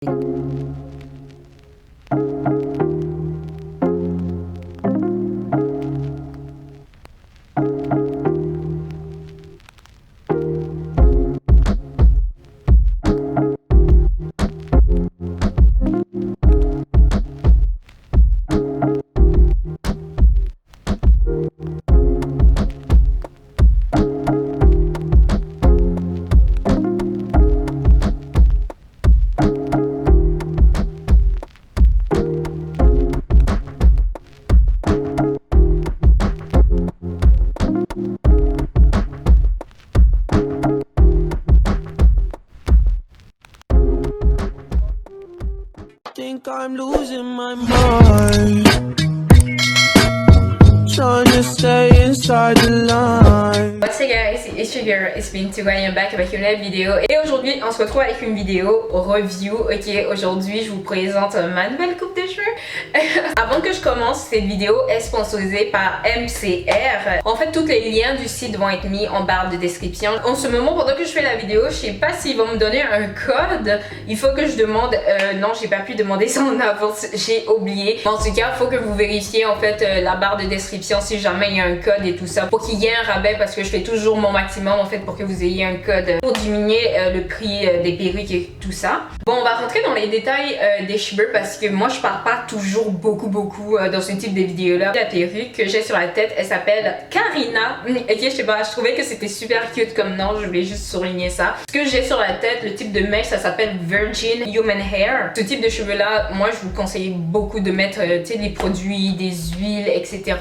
Think I'm losing my mind, trying to stay inside the line. What's up guys, it's your girl, it's been too. I am back avec une nouvelle vidéo. Et aujourd'hui, on se retrouve avec une vidéo review. Ok, aujourd'hui, je vous présente ma nouvelle coupe de cheveux. Avant que je commence, cette vidéo est sponsorisée par MCR. En fait, tous les liens du site vont être mis en barre de description. En ce moment, pendant que je fais la vidéo, je sais pas s'ils vont me donner un code. Il faut que je demande. Non, j'ai pas pu demander ça en avance, j'ai oublié. En tout cas, il faut que vous vérifiez en fait la barre de description si jamais il y a un code et tout ça pour qu'il y ait un rabais, parce que je fais toujours mon maximum en fait pour que vous ayez un code pour diminuer le prix des perruques et tout ça. Bon, on va rentrer dans les détails des cheveux parce que moi je parle pas toujours beaucoup dans ce type de vidéo là. La perruque que j'ai sur la tête, elle s'appelle Karina. Ok, je sais pas, je trouvais que c'était super cute comme nom, je voulais juste souligner ça. Ce que j'ai sur la tête, le type de mèche, ça s'appelle Virgin Human Hair. Ce type de cheveux là, moi je vous conseille beaucoup de mettre tu sais, des produits, des huiles, etc.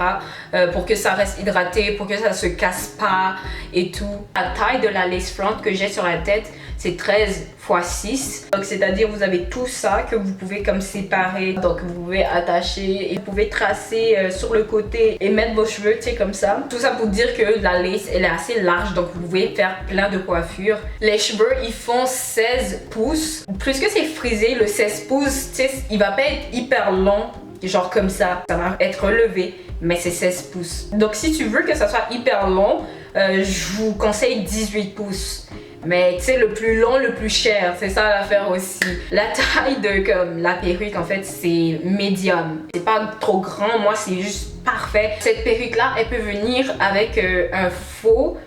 Pour que ça reste hydraté, pour que ça se casse pas et tout. La taille de la lace front que j'ai sur la tête, c'est 13 x 6. Donc c'est-à-dire vous avez tout ça que vous pouvez comme séparer. Donc vous pouvez attacher et vous pouvez tracer sur le côté et mettre vos cheveux, tu sais, comme ça. Tout ça pour dire que la lace, elle est assez large, donc vous pouvez faire plein de coiffures. Les cheveux, ils font 16 pouces. Plus que c'est frisé, le 16 pouces, tu sais, il va pas être hyper long. Genre comme ça va être relevé, mais c'est 16 pouces. Donc si tu veux que ça soit hyper long, je vous conseille 18 pouces. Mais tu sais, le plus long, le plus cher, c'est ça l'affaire aussi. La taille de comme la perruque, en fait, c'est médium. C'est pas trop grand, moi c'est juste parfait. Cette perruque là, elle peut venir avec un faux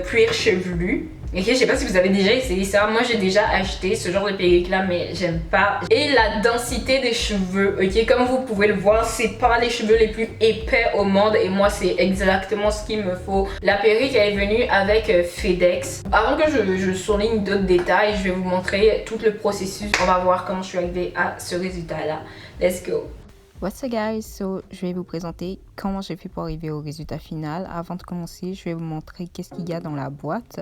cuir chevelu. Ok, je sais pas si vous avez déjà essayé ça. Moi j'ai déjà acheté ce genre de perruque là, mais j'aime pas. Et la densité des cheveux, ok, comme vous pouvez le voir, c'est pas les cheveux les plus épais au monde, et moi c'est exactement ce qu'il me faut. La perruque elle est venue avec FedEx. Avant que je souligne d'autres détails, je vais vous montrer tout le processus. On va voir comment je suis arrivée à ce résultat là. Let's go. What's up guys, je vais vous présenter comment j'ai fait pour arriver au résultat final. Avant de commencer, je vais vous montrer qu'est-ce qu'il y a dans la boîte.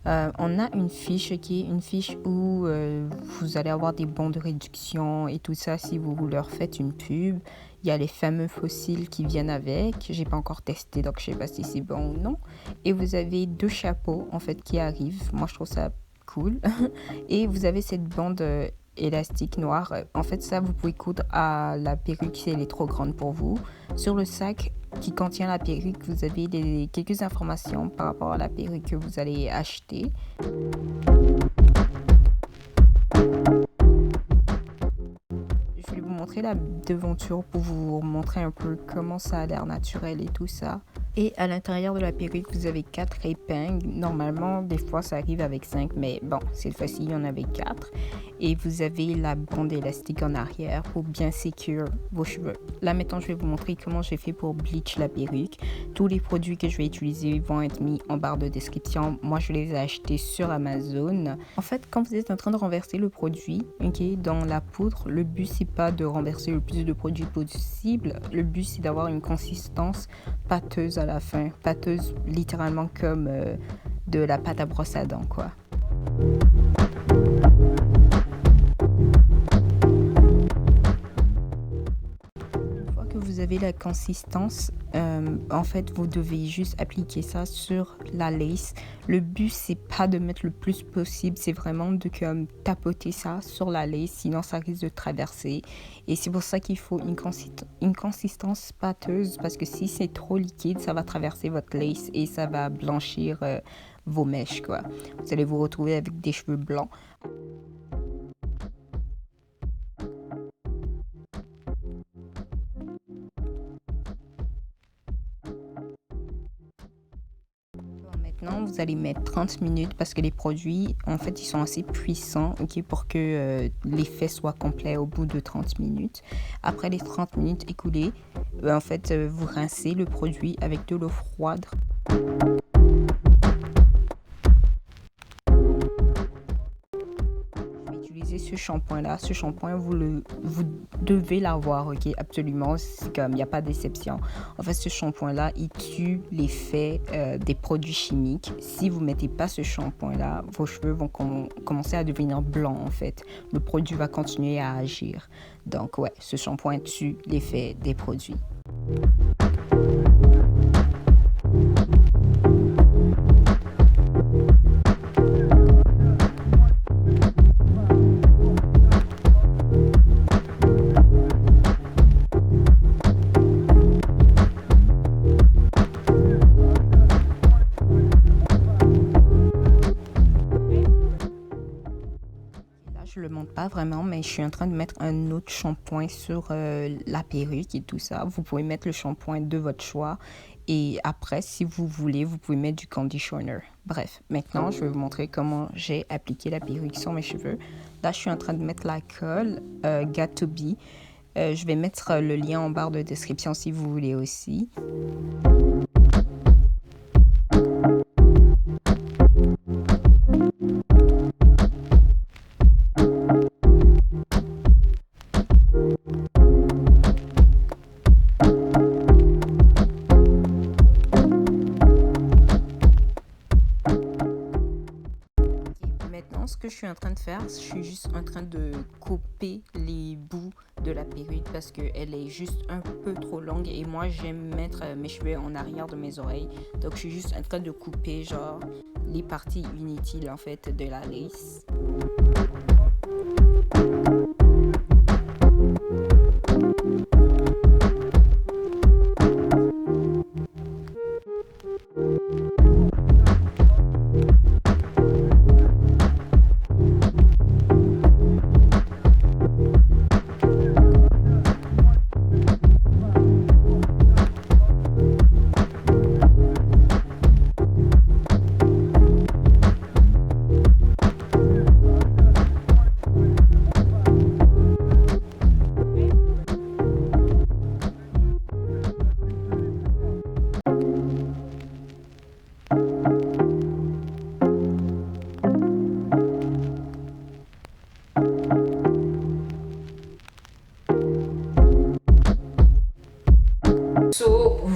On a une fiche qui est une fiche où vous allez avoir des bons de réduction et tout ça si vous leur faites une pub. Il y a les fameux fossiles qui viennent avec. J'ai pas encore testé, donc je sais pas si c'est bon ou non. Et vous avez 2 chapeaux en fait qui arrivent. Moi je trouve ça cool. Et vous avez cette bande élastique noire. En fait ça vous pouvez coudre à la perruque si elle est trop grande pour vous. Sur le sac qui contient la perruque, vous avez quelques informations par rapport à la perruque que vous allez acheter. Je vais vous montrer la devanture pour vous montrer un peu comment ça a l'air naturel et tout ça. Et à l'intérieur de la perruque, vous avez 4 épingles. Normalement, des fois, ça arrive avec 5, mais bon, cette fois-ci, il y en avait 4. Et vous avez la bande élastique en arrière pour bien sécure vos cheveux. Là, maintenant, je vais vous montrer comment j'ai fait pour bleach la perruque. Tous les produits que je vais utiliser vont être mis en barre de description. Moi, je les ai achetés sur Amazon. En fait, quand vous êtes en train de renverser le produit, ok, dans la poudre, le but, c'est pas de renverser le plus de produits possible. Le but, c'est d'avoir une consistance pâteuse à la fin. Pâteuse, littéralement comme de la pâte à brosse à dents, quoi. Vous avez la consistance, en fait vous devez juste appliquer ça sur la lace. Le but c'est pas de mettre le plus possible, c'est vraiment de comme tapoter ça sur la lace, sinon ça risque de traverser. Et c'est pour ça qu'il faut une consistance pâteuse, parce que si c'est trop liquide ça va traverser votre lace et ça va blanchir vos mèches, quoi. Vous allez vous retrouver avec des cheveux blancs. Maintenant, vous allez mettre 30 minutes parce que les produits, en fait, ils sont assez puissants, ok, pour que l'effet soit complet au bout de 30 minutes. Après les 30 minutes écoulées, en fait, vous rincez le produit avec de l'eau froide. Ce shampoing-là, ce shampoing, vous devez l'avoir, ok, absolument, c'est comme, il n'y a pas d'exception. En fait, ce shampoing-là, il tue l'effet des produits chimiques. Si vous ne mettez pas ce shampoing-là, vos cheveux vont commencer à devenir blancs, en fait. Le produit va continuer à agir. Donc, ouais, ce shampoing tue l'effet des produits. Je le montre pas vraiment, mais je suis en train de mettre un autre shampoing sur la perruque et tout ça. Vous pouvez mettre le shampoing de votre choix et après, si vous voulez, vous pouvez mettre du conditioner. Bref, maintenant, je vais vous montrer comment j'ai appliqué la perruque sur mes cheveux. Là, je suis en train de mettre la colle Got2b. Je vais mettre le lien en barre de description si vous voulez aussi. Maintenant, ce que je suis en train de faire, je suis juste en train de couper les bouts de la perruque parce qu'elle est juste un peu trop longue et moi j'aime mettre mes cheveux en arrière de mes oreilles. Donc je suis juste en train de couper genre les parties inutiles en fait de la lace.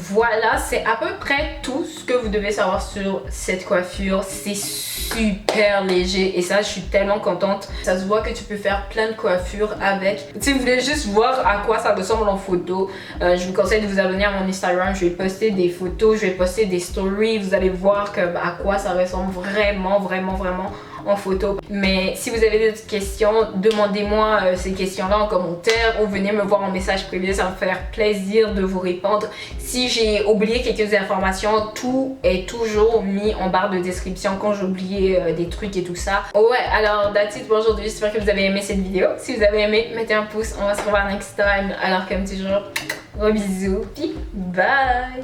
Voilà, c'est à peu près tout ce que vous devez savoir sur cette coiffure. C'est super léger et ça, je suis tellement contente. Ça se voit que tu peux faire plein de coiffures avec. Si vous voulez juste voir à quoi ça ressemble en photo, je vous conseille de vous abonner à mon Instagram. Je vais poster des photos, je vais poster des stories. Vous allez voir à quoi ça ressemble vraiment en photo. Mais si vous avez d'autres questions, demandez-moi ces questions-là en commentaire ou venez me voir en message privé, ça va me faire plaisir de vous répondre. Si j'ai oublié quelques informations, tout est toujours mis en barre de description quand j'ai oublié des trucs et tout ça. Ouais, alors that's it pour aujourd'hui. J'espère que vous avez aimé cette vidéo. Si vous avez aimé, mettez un pouce. On va se revoir next time. Alors comme toujours, gros bisous, puis bye.